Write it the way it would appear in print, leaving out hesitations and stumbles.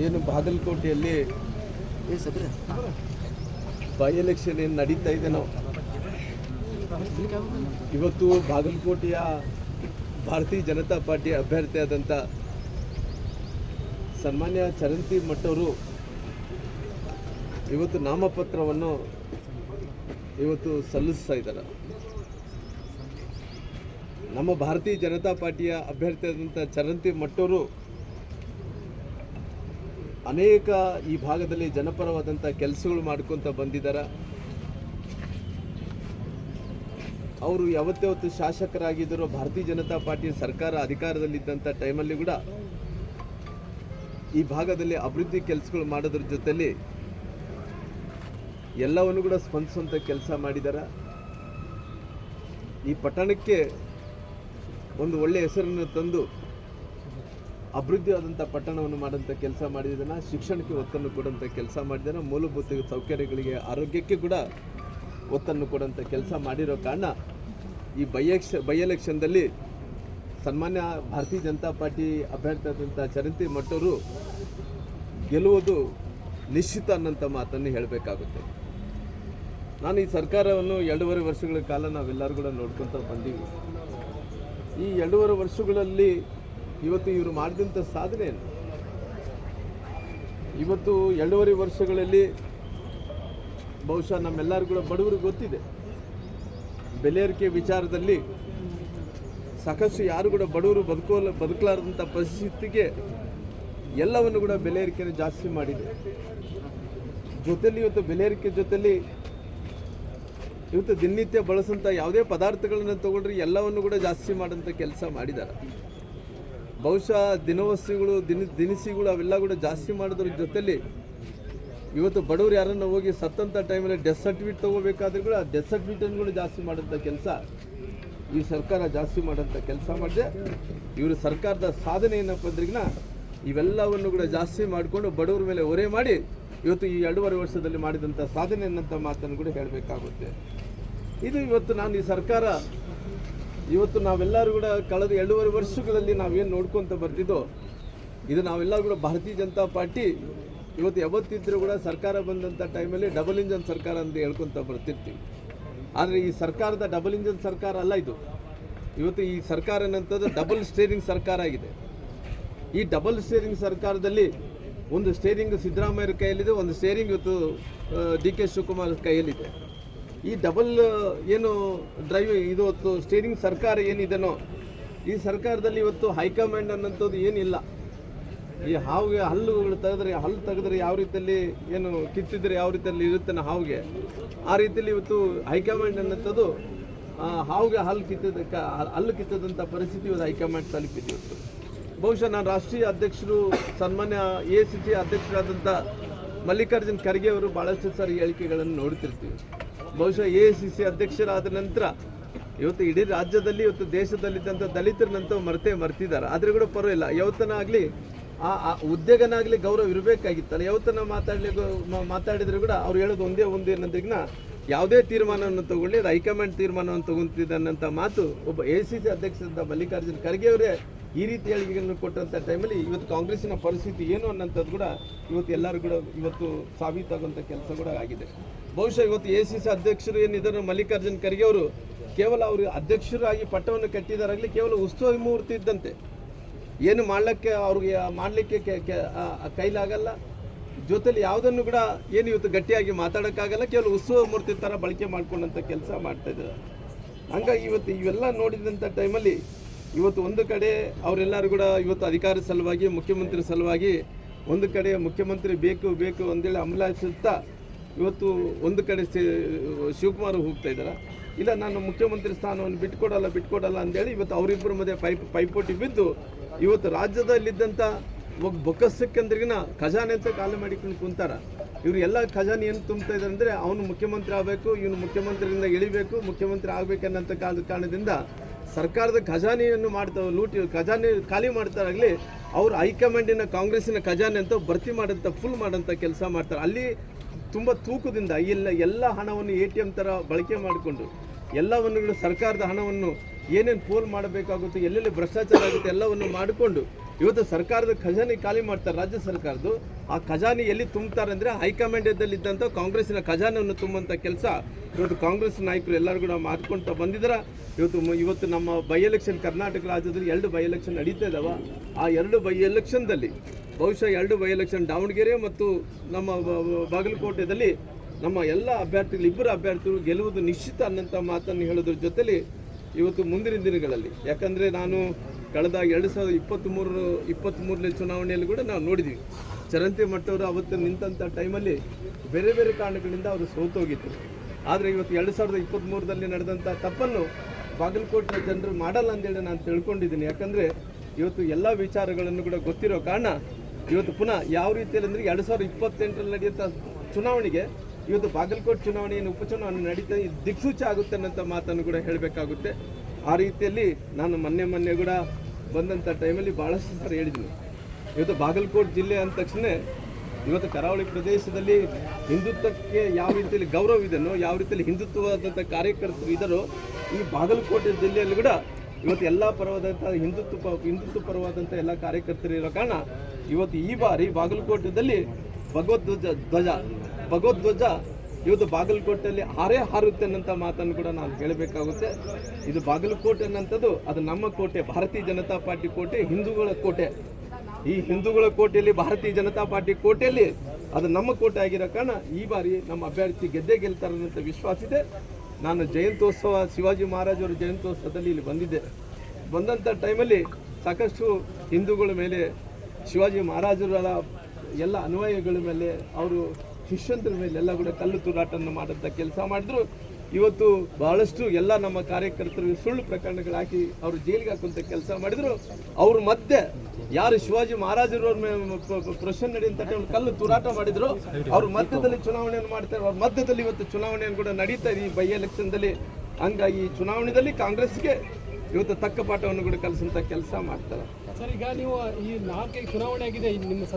ಏನು ಬಾಗಲಕೋಟೆಯಲ್ಲಿ by election ಏನು ನಡೀತಾ ಇದೆ ನಾವು ಇವತ್ತು ಬಾಗಲಕೋಟೆಯ ಭಾರತೀಯ ಜನತಾ ಪಾರ್ಟಿ ಅಭ್ಯರ್ಥಿಯಾದಂಥ ಸನ್ಮಾನ್ಯ ಚರಂತಿ ಮಟ್ಟವರು ಇವತ್ತು ನಾಮಪತ್ರವನ್ನು ಇವತ್ತು ಸಲ್ಲಿಸ್ತಾ ಇದ್ದಾರೆ. ನಮ್ಮ ಭಾರತೀಯ ಜನತಾ ಪಾರ್ಟಿಯ ಅಭ್ಯರ್ಥಿಯಾದಂಥ ಚರಂತಿ ಮಟ್ಟವರು ಅನೇಕ ಈ ಭಾಗದಲ್ಲಿ ಜನಪರವಾದಂಥ ಕೆಲಸಗಳು ಮಾಡ್ಕೊತ ಬಂದಿದ್ದಾರೆ. ಅವರು ಯಾವತ್ತಾವತ್ತು ಶಾಸಕರಾಗಿದ್ದರು. ಭಾರತೀಯ ಜನತಾ ಪಾರ್ಟಿಯ ಸರ್ಕಾರ ಅಧಿಕಾರದಲ್ಲಿದ್ದಂಥ ಟೈಮಲ್ಲಿ ಕೂಡ ಈ ಭಾಗದಲ್ಲಿ ಅಭಿವೃದ್ಧಿ ಕೆಲಸಗಳು ಮಾಡೋದ್ರ ಜೊತೆಯಲ್ಲಿ ಎಲ್ಲವನ್ನು ಕೂಡ ಸ್ಪಂದಿಸುವಂಥ ಕೆಲಸ ಮಾಡಿದ್ದಾರೆ. ಈ ಪಟ್ಟಣಕ್ಕೆ ಒಂದು ಒಳ್ಳೆಯ ಹೆಸರನ್ನು ತಂದು ಅಭಿವೃದ್ಧಿ ಆದಂಥ ಪಟ್ಟಣವನ್ನು ಮಾಡೋಂಥ ಕೆಲಸ ಮಾಡಿದ್ದಾನೆ. ಶಿಕ್ಷಣಕ್ಕೆ ಒತ್ತನ್ನು ಕೊಡುವಂಥ ಕೆಲಸ ಮಾಡಿದ್ದಾನೆ. ಮೂಲಭೂತ ಸೌಕರ್ಯಗಳಿಗೆ, ಆರೋಗ್ಯಕ್ಕೆ ಕೂಡ ಒತ್ತನ್ನು ಕೊಡುವಂಥ ಕೆಲಸ ಮಾಡಿರೋ ಕಾರಣ ಈ ಬೈ ಎಲೆಕ್ಷನ್ದಲ್ಲಿ ಸನ್ಮಾನ್ಯ ಭಾರತೀಯ ಜನತಾ ಪಾರ್ಟಿ ಅಭ್ಯರ್ಥಿಯಾದಂಥ ಚರಂತಿ ಮಟ್ಟವರು ಗೆಲ್ಲುವುದು ನಿಶ್ಚಿತ ಅನ್ನೋಂಥ ಮಾತನ್ನು ಹೇಳಬೇಕಾಗುತ್ತೆ. ನಾನು ಈ ಸರ್ಕಾರವನ್ನು 2.5 ವರ್ಷಗಳ ಕಾಲ ನಾವೆಲ್ಲರೂ ಕೂಡ ನೋಡ್ಕೊತ ಬಂದೀವಿ. ಈ 2.5 ವರ್ಷಗಳಲ್ಲಿ ಇವತ್ತು ಇವರು ಮಾಡಿದಂಥ ಸಾಧನೆ ಏನು? ಇವತ್ತು 2.5 ವರ್ಷಗಳಲ್ಲಿ ಬಹುಶಃ ನಮ್ಮೆಲ್ಲರೂ ಕೂಡ ಬಡವರಿಗೆ ಗೊತ್ತಿದೆ. ಬೆಲೆ ಏರಿಕೆ ವಿಚಾರದಲ್ಲಿ ಸಾಕಷ್ಟು ಯಾರು ಕೂಡ ಬಡವರು ಬದುಕಲಾರದಂಥ ಪರಿಸ್ಥಿತಿಗೆ ಎಲ್ಲವನ್ನು ಕೂಡ ಬೆಲೆ ಏರಿಕೆಯನ್ನು ಜಾಸ್ತಿ ಮಾಡಿದೆ. ಜೊತೆಯಲ್ಲಿ ಇವತ್ತು ಬೆಲೆ ಏರಿಕೆ ಜೊತೆಯಲ್ಲಿ ಇವತ್ತು ದಿನನಿತ್ಯ ಬಳಸೋಂಥ ಯಾವುದೇ ಪದಾರ್ಥಗಳನ್ನು ತಗೊಂಡ್ರೆ ಎಲ್ಲವನ್ನು ಕೂಡ ಜಾಸ್ತಿ ಮಾಡೋಂಥ ಕೆಲಸ ಮಾಡಿದ್ದಾರೆ. ಬಹುಶಃ ದಿನವಸ್ತುಗಳು ದಿನಸಿಗಳು ಅವೆಲ್ಲ ಕೂಡ ಜಾಸ್ತಿ ಮಾಡೋದ್ರ ಜೊತೆಲಿ ಇವತ್ತು ಬಡವರು ಯಾರನ್ನು ಹೋಗಿ ಸತ್ತಂಥ ಟೈಮಲ್ಲಿ ಡೆತ್ ಸರ್ಟಿಫಿಕೇಟ್ ತೊಗೋಬೇಕಾದ್ರೂ ಕೂಡ ಡೆತ್ ಸರ್ಟಿಫಿಕೇಟನ್ನು ಕೂಡ ಜಾಸ್ತಿ ಮಾಡೋಂಥ ಕೆಲಸ ಈ ಸರ್ಕಾರ ಜಾಸ್ತಿ ಮಾಡೋಂಥ ಕೆಲಸ ಮಾಡಿದೆ. ಇವರು ಸರ್ಕಾರದ ಸಾಧನೆ ಏನಪ್ಪ ಅಂದ್ರಿಗಿನ ಇವೆಲ್ಲವನ್ನು ಕೂಡ ಜಾಸ್ತಿ ಮಾಡಿಕೊಂಡು ಬಡವರ ಮೇಲೆ ಹೊರೆ ಮಾಡಿ ಇವತ್ತು ಈ 2.5 ವರ್ಷದಲ್ಲಿ ಮಾಡಿದಂಥ ಸಾಧನೆ ಅನ್ನೋಂಥ ಮಾತನ್ನು ಕೂಡ ಹೇಳಬೇಕಾಗುತ್ತೆ. ಇದು ಇವತ್ತು ನಾನು ಈ ಸರ್ಕಾರ ಇವತ್ತು ನಾವೆಲ್ಲರೂ ಕೂಡ ಕಳೆದ 2.5 ವರ್ಷಗಳಲ್ಲಿ ನಾವೇನು ನೋಡ್ಕೊತ ಬರ್ತಿದ್ದೋ ಇದು ನಾವೆಲ್ಲರೂ ಕೂಡ ಭಾರತೀಯ ಜನತಾ ಪಾರ್ಟಿ ಇವತ್ತು ಯಾವತ್ತಿದ್ರೂ ಕೂಡ ಸರ್ಕಾರ ಬಂದಂಥ ಟೈಮಲ್ಲಿ ಡಬಲ್ ಇಂಜನ್ ಸರ್ಕಾರ ಅಂತ ಹೇಳ್ಕೊತ ಬರ್ತಿರ್ತೀವಿ. ಆದರೆ ಈ ಸರ್ಕಾರದ ಡಬಲ್ ಇಂಜನ್ ಸರ್ಕಾರ ಅಲ್ಲ ಇದು. ಇವತ್ತು ಈ ಸರ್ಕಾರ ಏನಂತದ್ದು ಡಬಲ್ ಸ್ಟೇರಿಂಗ್ ಸರ್ಕಾರ ಆಗಿದೆ. ಈ ಡಬಲ್ ಸ್ಟೇರಿಂಗ್ ಸರ್ಕಾರದಲ್ಲಿ ಒಂದು ಸ್ಟೇರಿಂಗ್ ಸಿದ್ದರಾಮಯ್ಯರ ಕೈಯಲ್ಲಿದೆ, ಒಂದು ಸ್ಟೇರಿಂಗ್ ಇವತ್ತು DK ಶಿವಕುಮಾರ್ ಕೈಯಲ್ಲಿದೆ. ಈ ಡಬಲ್ ಏನು ಡ್ರೈವ್ ಇದು ಹೊತ್ತು ಸ್ಟೇರಿಂಗ್ ಸರ್ಕಾರ ಏನಿದೆನೋ ಈ ಸರ್ಕಾರದಲ್ಲಿ ಇವತ್ತು ಹೈಕಮಾಂಡ್ ಅನ್ನೋಂಥದ್ದು ಏನಿಲ್ಲ. ಈ ಹಾವಿಗೆ ಹಲ್ಲು ತೆಗೆದ್ರೆ ಯಾವ ರೀತಿಯಲ್ಲಿ ಏನು ಕಿತ್ತಿದ್ರೆ ಯಾವ ರೀತಿಯಲ್ಲಿ ಇರುತ್ತೆ ಹಾವಿಗೆ, ಆ ರೀತಿಯಲ್ಲಿ ಇವತ್ತು ಹೈಕಮಾಂಡ್ ಅನ್ನೋಂಥದ್ದು ಹಾವಿಗೆ ಹಲ್ಲು ಕಿತ್ತದಂಥ ಪರಿಸ್ಥಿತಿ ಇವತ್ತು ಹೈಕಮಾಂಡ್ ತಲುಪಿದೆ. ಇವತ್ತು ಬಹುಶಃ ನಾನು ರಾಷ್ಟ್ರೀಯ ಅಧ್ಯಕ್ಷರು ಸನ್ಮಾನ್ಯ ACC ಅಧ್ಯಕ್ಷರಾದಂಥ ಮಲ್ಲಿಕಾರ್ಜುನ್ ಖರ್ಗೆ ಅವರು ಭಾಳಷ್ಟು ಸಾರಿ ಹೇಳಿಕೆಗಳನ್ನು ನೋಡ್ತಿರ್ತೀವಿ. ಬಹುಶಃ ACC ಅಧ್ಯಕ್ಷರಾದ ನಂತರ ಇವತ್ತು ಇಡೀ ರಾಜ್ಯದಲ್ಲಿ ಇವತ್ತು ದೇಶದಲ್ಲಿದ್ದಂಥ ದಲಿತರನ್ನಂತೂ ಮರ್ತಿದ್ದಾರೆ. ಆದರೆ ಕೂಡ ಪರವಾಗಿಲ್ಲ, ಯಾವತ್ತನಾಗಲಿ ಆ ಹುದ್ದೆಗನಾಗಲಿ ಗೌರವ ಇರಬೇಕಾಗಿತ್ತಲ್ಲ. ಯಾವತ್ತನ ಮಾತಾಡಿದ್ರು ಕೂಡ ಅವ್ರು ಹೇಳೋದು ಒಂದೇ ಏನಂದ್ರಿಗಿನ ಯಾವುದೇ ತೀರ್ಮಾನವನ್ನು ತಗೊಳ್ಳಿ ಅದು ಹೈಕಮಾಂಡ್ ತೀರ್ಮಾನವನ್ನು ತಗೊಂತಿದ್ದ ಅನ್ನೋಂಥ ಮಾತು ಒಬ್ಬ ACC ಅಧ್ಯಕ್ಷರಾದ ಮಲ್ಲಿಕಾರ್ಜುನ್ ಖರ್ಗೆ ಅವರೇ ಈ ರೀತಿ ಹೇಳಿಕೆಯನ್ನು ಕೊಟ್ಟಂಥ ಟೈಮಲ್ಲಿ ಇವತ್ತು ಕಾಂಗ್ರೆಸ್ಸಿನ ಪರಿಸ್ಥಿತಿ ಏನು ಅನ್ನೋಂಥದ್ದು ಕೂಡ ಇವತ್ತು ಎಲ್ಲರೂ ಕೂಡ ಇವತ್ತು ಸಾಬೀತಾಗುವಂಥ ಕೆಲಸ ಕೂಡ ಆಗಿದೆ. ಬಹುಶಃ ಇವತ್ತು ACC ಅಧ್ಯಕ್ಷರು ಏನಿದ್ದಾರೆ ಮಲ್ಲಿಕಾರ್ಜುನ್ ಖರ್ಗೆ ಅವರು ಕೇವಲ ಅವರು ಅಧ್ಯಕ್ಷರಾಗಿ ಪಟ್ಟವನ್ನು ಕಟ್ಟಿದಾರಾಗಲಿ ಕೇವಲ ಉಸ್ತುವಾರಿ ಮುಹೂರ್ತ ಇದ್ದಂತೆ ಏನು ಮಾಡಲಿಕ್ಕೆ ಕೈಲಾಗಲ್ಲ. ಜೊತೆಲಿ ಯಾವುದನ್ನು ಕೂಡ ಏನು ಇವತ್ತು ಗಟ್ಟಿಯಾಗಿ ಮಾತಾಡೋಕ್ಕಾಗಲ್ಲ. ಕೇವಲ ಉತ್ಸವ ಮೂರ್ತಿ ಥರ ಬಳಕೆ ಮಾಡ್ಕೊಂಡಂಥ ಕೆಲಸ ಮಾಡ್ತಾಯಿದ್ದಾರೆ. ಹಂಗಾಗಿ ಇವತ್ತು ಇವೆಲ್ಲ ನೋಡಿದಂಥ ಟೈಮಲ್ಲಿ ಇವತ್ತು ಒಂದು ಕಡೆ ಅವರೆಲ್ಲರೂ ಕೂಡ ಇವತ್ತು ಅಧಿಕಾರ ಸಲುವಾಗಿ ಮುಖ್ಯಮಂತ್ರಿ ಸಲುವಾಗಿ ಒಂದು ಕಡೆ ಮುಖ್ಯಮಂತ್ರಿ ಬೇಕು ಅಂದೇಳಿ ಹಂಬಲಿಸುತ್ತಾ ಇವತ್ತು ಒಂದು ಕಡೆ ಶಿವಕುಮಾರ್ ಹೋಗ್ತಾ ಇದ್ದಾರೆ. ಇಲ್ಲ ನಾನು ಮುಖ್ಯಮಂತ್ರಿ ಸ್ಥಾನವನ್ನು ಬಿಟ್ಕೊಡಲ್ಲ ಅಂದೇಳಿ ಇವತ್ತು ಅವರಿಬ್ಬರ ಮಧ್ಯೆ ಪೈಪೋಟಿ ಬಿದ್ದು ಇವತ್ತು ರಾಜ್ಯದಲ್ಲಿದ್ದಂಥ ಬೊಕ್ಕಸಕ್ಕಂದ್ರಿಗಿನ ಖಜಾನೆ ಅಂತ ಖಾಲಿ ಮಾಡಿಕೊಂಡು ಕುಂತಾರ. ಇವರು ಎಲ್ಲ ಖಜಾನೆ ಏನು ತುಂಬ್ತಾ ಇದ್ದಾರೆ ಅಂದರೆ ಅವನು ಮುಖ್ಯಮಂತ್ರಿ ಆಗಬೇಕು, ಇವನು ಮುಖ್ಯಮಂತ್ರಿಯಿಂದ ಇಳಿಬೇಕು, ಮುಖ್ಯಮಂತ್ರಿ ಆಗಬೇಕನ್ನಂಥ ಕಾರಣದಿಂದ ಸರ್ಕಾರದ ಖಜಾನೆಯನ್ನು ಖಜಾನೆ ಖಾಲಿ ಮಾಡ್ತಾರಾಗಲಿ ಅವರು ಹೈಕಮಾಂಡಿನ ಕಾಂಗ್ರೆಸ್ಸಿನ ಖಜಾನೆ ಅಂತ ಭರ್ತಿ ಮಾಡೋಂಥ ಫುಲ್ ಮಾಡೋಂಥ ಕೆಲಸ ಮಾಡ್ತಾರೆ. ಅಲ್ಲಿ ತುಂಬ ತೂಕದಿಂದ ಎಲ್ಲ ಹಣವನ್ನು ATM ಥರ ಬಳಕೆ ಮಾಡಿಕೊಂಡು ಎಲ್ಲವನ್ನು ಸರ್ಕಾರದ ಹಣವನ್ನು ಏನೇನು ಪೋಲ್ ಮಾಡಬೇಕಾಗುತ್ತೆ, ಎಲ್ಲೆಲ್ಲಿ ಭ್ರಷ್ಟಾಚಾರ ಆಗುತ್ತೆ ಎಲ್ಲವನ್ನು ಮಾಡಿಕೊಂಡು ಇವತ್ತು ಸರ್ಕಾರದ ಖಜಾನೆ ಖಾಲಿ ಮಾಡ್ತಾರೆ, ರಾಜ್ಯ ಸರ್ಕಾರದ್ದು. ಆ ಖಜಾನೆ ಎಲ್ಲಿ ತುಂಬ್ತಾರೆ ಅಂದರೆ ಹೈಕಮಾಂಡದಲ್ಲಿದ್ದಂಥ ಕಾಂಗ್ರೆಸ್ಸಿನ ಖಜಾನೆಯನ್ನು ತುಂಬುವಂಥ ಕೆಲಸ ಇವತ್ತು ಕಾಂಗ್ರೆಸ್ ನಾಯಕರು ಎಲ್ಲರೂ ಕೂಡ ಮಾಡ್ಕೊಳ್ತಾ ಬಂದಿದ್ದಾರೆ. ಇವತ್ತು ನಮ್ಮ ಬೈ ಎಲೆಕ್ಷನ್ ಕರ್ನಾಟಕ ರಾಜ್ಯದಲ್ಲಿ 2 ಬೈ ಎಲೆಕ್ಷನ್ ನಡೀತಾ ಇದ್ದಾವೆ. ಆ 2 ಬೈ ಎಲೆಕ್ಷನ್ದಲ್ಲಿ ಬಹುಶಃ 2 ಬೈ ಎಲೆಕ್ಷನ್ ದಾವಣಗೆರೆ ಮತ್ತು ನಮ್ಮ ಬಾಗಲಕೋಟೆಯಲ್ಲಿ ನಮ್ಮ ಎಲ್ಲ ಅಭ್ಯರ್ಥಿಗಳು, 2 ಅಭ್ಯರ್ಥಿಗಳು ಗೆಲ್ಲುವುದು ನಿಶ್ಚಿತ ಅನ್ನೋಂಥ ಮಾತನ್ನು ಹೇಳೋದ್ರ ಜೊತೆಲಿ ಇವತ್ತು ಮುಂದಿನ ದಿನಗಳಲ್ಲಿ, ಯಾಕಂದರೆ ನಾನು ಕಳೆದ 2023 ಚುನಾವಣೆಯಲ್ಲಿ ಕೂಡ ನಾವು ನೋಡಿದ್ವಿ, ಚರಂತಿ ಮಟ್ಟವರು ಅವತ್ತು ನಿಂತಂಥ ಟೈಮಲ್ಲಿ ಬೇರೆ ಬೇರೆ ಕಾರಣಗಳಿಂದ ಅವರು ಸೋತೋಗಿತ್ತು. ಆದರೆ ಇವತ್ತು 2023ರಲ್ಲಿ ನಡೆದಂಥ ತಪ್ಪನ್ನು ಬಾಗಲಕೋಟೆ ಜನರು ಮಾಡಲ್ಲ ಅಂತೇಳಿ ನಾನು ತಿಳ್ಕೊಂಡಿದ್ದೀನಿ. ಯಾಕಂದರೆ ಇವತ್ತು ಎಲ್ಲ ವಿಚಾರಗಳನ್ನು ಕೂಡ ಗೊತ್ತಿರೋ ಕಾರಣ ಇವತ್ತು ಪುನಃ ಯಾವ ರೀತಿಯಲ್ಲಿ ಅಂದರೆ 2028ರಲ್ಲಿ ನಡೆಯುವಂಥ ಚುನಾವಣೆಗೆ ಇವತ್ತು ಬಾಗಲಕೋಟೆ ಚುನಾವಣೆಯನ್ನು ಉಪಚುನಾವಣೆ ನಡೀತಾ ದಿಕ್ಸೂಚಿ ಆಗುತ್ತೆ ಅನ್ನೋಂಥ ಮಾತನ್ನು ಕೂಡ ಹೇಳಬೇಕಾಗುತ್ತೆ. ಆ ರೀತಿಯಲ್ಲಿ ನಾನು ಮೊನ್ನೆ ಕೂಡ ಬಂದಂಥ ಟೈಮಲ್ಲಿ ಭಾಳಷ್ಟು ಸರಿ ಹೇಳಿದ್ದೀನಿ. ಇವತ್ತು ಬಾಗಲಕೋಟೆ ಜಿಲ್ಲೆ ಅಂದ ತಕ್ಷಣ ಇವತ್ತು ಕರಾವಳಿ ಪ್ರದೇಶದಲ್ಲಿ ಹಿಂದುತ್ವಕ್ಕೆ ಯಾವ ರೀತಿಯಲ್ಲಿ ಗೌರವ ಇದೆಯೋ, ಯಾವ ರೀತಿಯಲ್ಲಿ ಹಿಂದುತ್ವವಾದಂಥ ಕಾರ್ಯಕರ್ತರು ಇದ್ದಾರೋ, ಈ ಬಾಗಲಕೋಟೆ ಜಿಲ್ಲೆಯಲ್ಲಿ ಕೂಡ ಇವತ್ತು ಎಲ್ಲ ಪರವಾದಂಥ ಹಿಂದುತ್ವ ಪರವಾದಂಥ ಎಲ್ಲ ಕಾರ್ಯಕರ್ತರು ಇರೋ ಕಾರಣ ಇವತ್ತು ಈ ಬಾರಿ ಬಾಗಲಕೋಟೆಯಲ್ಲಿ ಭಗವಧ್ವಜ ಇವತ್ತು ಬಾಗಲಕೋಟೆಯಲ್ಲಿ ಹಾರುತ್ತೆ ಅನ್ನೋಂಥ ಮಾತನ್ನು ಕೂಡ ನಾನು ಹೇಳಬೇಕಾಗುತ್ತೆ. ಇದು ಬಾಗಲಕೋಟೆ ಅನ್ನೋಂಥದ್ದು ಅದು ನಮ್ಮ ಕೋಟೆ, ಭಾರತೀಯ ಜನತಾ ಪಾರ್ಟಿ ಕೋಟೆ, ಹಿಂದೂಗಳ ಕೋಟೆ. ಈ ಹಿಂದೂಗಳ ಕೋಟೆಯಲ್ಲಿ, ಭಾರತೀಯ ಜನತಾ ಪಾರ್ಟಿ ಕೋಟೆಯಲ್ಲಿ ಅದು ನಮ್ಮ ಕೋಟೆ ಆಗಿರೋ ಕಾರಣ ಈ ಬಾರಿ ನಮ್ಮ ಅಭ್ಯರ್ಥಿ ಗೆಲ್ತಾರೆ ಅನ್ನೋಂಥ ವಿಶ್ವಾಸ ಇದೆ. ನಾನು ಜಯಂತ್ಯೋತ್ಸವ, ಶಿವಾಜಿ ಮಹಾರಾಜರ ಜಯಂತ್ಯೋತ್ಸವದಲ್ಲಿ ಇಲ್ಲಿ ಬಂದಂಥ ಟೈಮಲ್ಲಿ ಸಾಕಷ್ಟು ಹಿಂದೂಗಳ ಮೇಲೆ, ಶಿವಾಜಿ ಮಹಾರಾಜರ ಎಲ್ಲ ಅನ್ವಯಗಳ ಮೇಲೆ, ಅವರು ಶಿಷ್ಯಂತರ ಮೇಲೆ ಎಲ್ಲ ಕೂಡ ಕಲ್ಲು ತೂರಾಟವನ್ನು ಮಾಡೋಂಥ ಕೆಲಸ ಮಾಡಿದ್ರು. ಇವತ್ತು ಬಹಳಷ್ಟು ಎಲ್ಲ ನಮ್ಮ ಕಾರ್ಯಕರ್ತರು ಸುಳ್ಳು ಪ್ರಕರಣಗಳು ಹಾಕಿ ಅವರು ಜೈಲಿಗೆ ಹಾಕುವಂಥ ಕೆಲಸ ಮಾಡಿದ್ರು. ಅವ್ರ ಮಧ್ಯೆ ಯಾರು ಶಿವಾಜಿ ಮಹಾರಾಜರ ಪ್ರಶ್ನೆ ನಡೆಯುವಂಥ ಕಲ್ಲು ತೂರಾಟ ಮಾಡಿದ್ರು, ಅವ್ರ ಮಧ್ಯದಲ್ಲಿ ಚುನಾವಣೆಯನ್ನು ಮಾಡ್ತಾರೆ. ಅವ್ರ ಮಧ್ಯದಲ್ಲಿ ಇವತ್ತು ಚುನಾವಣೆಯನ್ನು ಕೂಡ ನಡೀತಾ ಇದೆ ಈ ಬೈ ಎಲೆಕ್ಷನ್ದಲ್ಲಿ. ಹಂಗಾಗಿ ಈ ಚುನಾವಣೆಯಲ್ಲಿ ಕಾಂಗ್ರೆಸ್ಗೆ ಇವತ್ತು ತಕ್ಕ ಪಾಠವನ್ನು ಕೂಡ ಕಲಿಸುವಂಥ ಕೆಲಸ ಮಾಡ್ತಾರೆ. ಸರ್, ಈಗ ನೀವು ಈ 4 ಚುನಾವಣೆ ಆಗಿದೆ, ನಿಮ್ಮ